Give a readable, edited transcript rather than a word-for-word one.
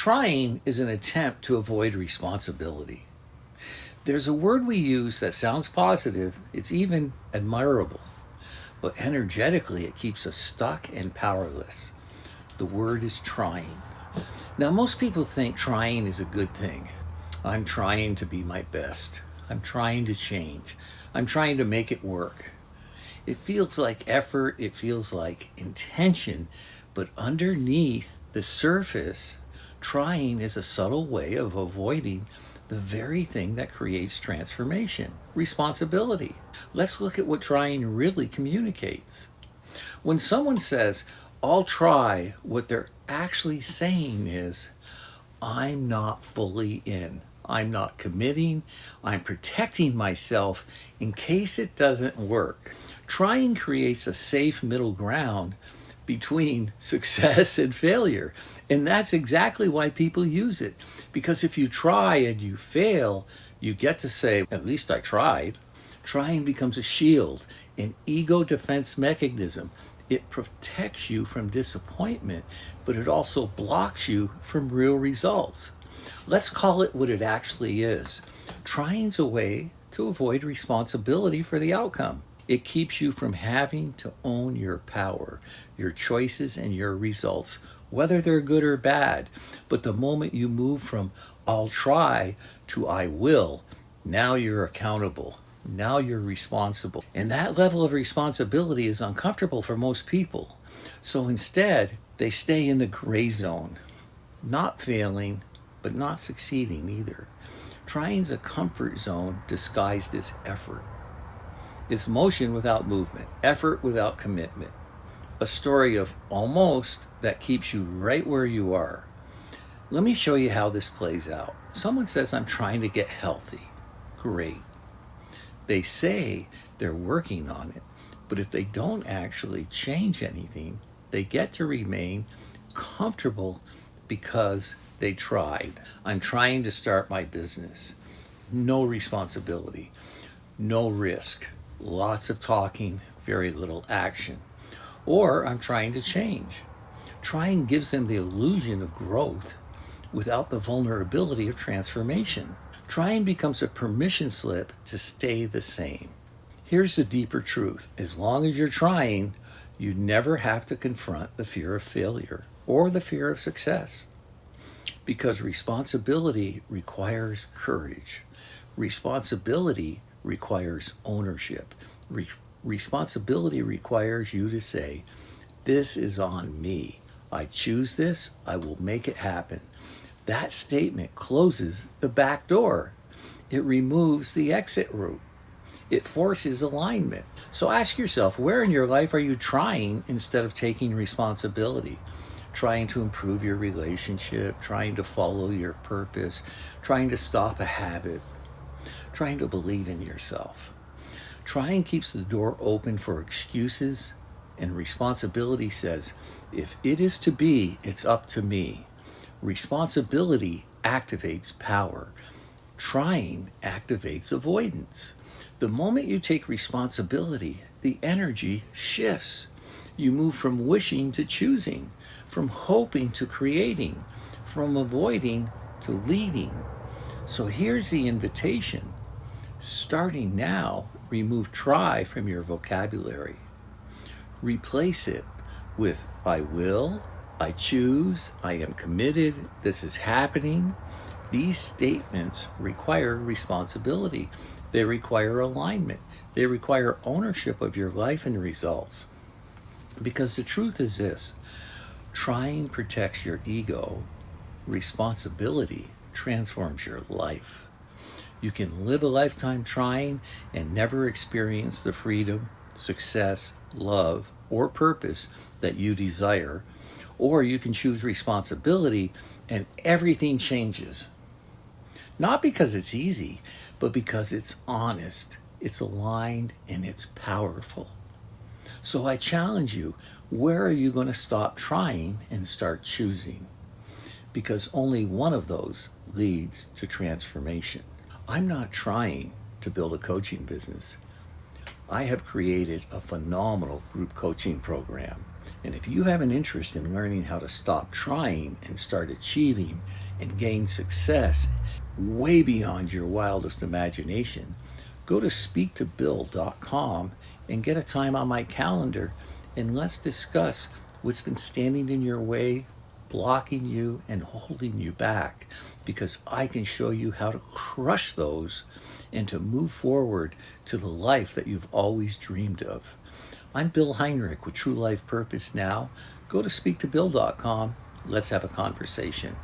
Trying is an attempt to avoid responsibility. There's a word we use that sounds positive, it's even admirable, but energetically it keeps us stuck and powerless. The word is trying. Now, most people think trying is a good thing. I'm trying to be my best. I'm trying to change. I'm trying to make it work. It feels like effort, it feels like intention, but underneath the surface, trying is a subtle way of avoiding the very thing that creates transformation, responsibility. Let's look at what trying really communicates. When someone says, I'll try, what they're actually saying is, I'm not fully in. I'm not committing. I'm protecting myself in case it doesn't work. Trying creates a safe middle ground between success and failure. And that's exactly why people use it. Because if you try and you fail, you get to say, at least I tried. Trying becomes a shield, an ego defense mechanism. It protects you from disappointment, but it also blocks you from real results. Let's call it what it actually is. Trying's a way to avoid responsibility for the outcome. It keeps you from having to own your power, your choices, and your results, whether they're good or bad. But the moment you move from I'll try to I will, now you're accountable. Now you're responsible. And that level of responsibility is uncomfortable for most people. So instead, they stay in the gray zone, not failing, but not succeeding either. Trying's a comfort zone disguised as effort. It's motion without movement, effort without commitment. A story of almost that keeps you right where you are. Let me show you how this plays out. Someone says, I'm trying to get healthy. Great. They say they're working on it, but if they don't actually change anything, they get to remain comfortable because they tried. I'm trying to start my business. No responsibility, no risk, lots of talking, very little action. Or I'm trying to change. Trying gives them the illusion of growth without the vulnerability of transformation. Trying becomes a permission slip to stay the same. Here's the deeper truth. As long as you're trying, you never have to confront the fear of failure or the fear of success. Because responsibility requires courage. Responsibility requires ownership. Responsibility requires you to say, this is on me. I choose this, I will make it happen. That statement closes the back door. It removes the exit route. It forces alignment. So ask yourself, where in your life are you trying instead of taking responsibility? Trying to improve your relationship, trying to follow your purpose, trying to stop a habit, trying to believe in yourself. Trying keeps the door open for excuses, and responsibility says, if it is to be, it's up to me. Responsibility activates power. Trying activates avoidance. The moment you take responsibility, the energy shifts. You move from wishing to choosing, from hoping to creating, from avoiding to leading. So here's the invitation. Starting now, remove try from your vocabulary. Replace it with I will, I choose, I am committed, this is happening. These statements require responsibility. They require alignment. They require ownership of your life and results. Because the truth is this, trying protects your ego, responsibility transforms your life. You can live a lifetime trying and never experience the freedom, success, love, or purpose that you desire. Or you can choose responsibility and everything changes. Not because it's easy, but because it's honest, it's aligned, and it's powerful. So I challenge you, where are you going to stop trying and start choosing? Because only one of those leads to transformation. I'm not trying to build a coaching business. I have created a phenomenal group coaching program. And if you have an interest in learning how to stop trying and start achieving and gain success way beyond your wildest imagination, go to speaktobill.com and get a time on my calendar, and let's discuss what's been standing in your way, blocking you, and holding you back, because I can show you how to crush those and to move forward to the life that you've always dreamed of. I'm Bill Heinrich with True Life Purpose Now. Go to speaktobill.com. Let's have a conversation.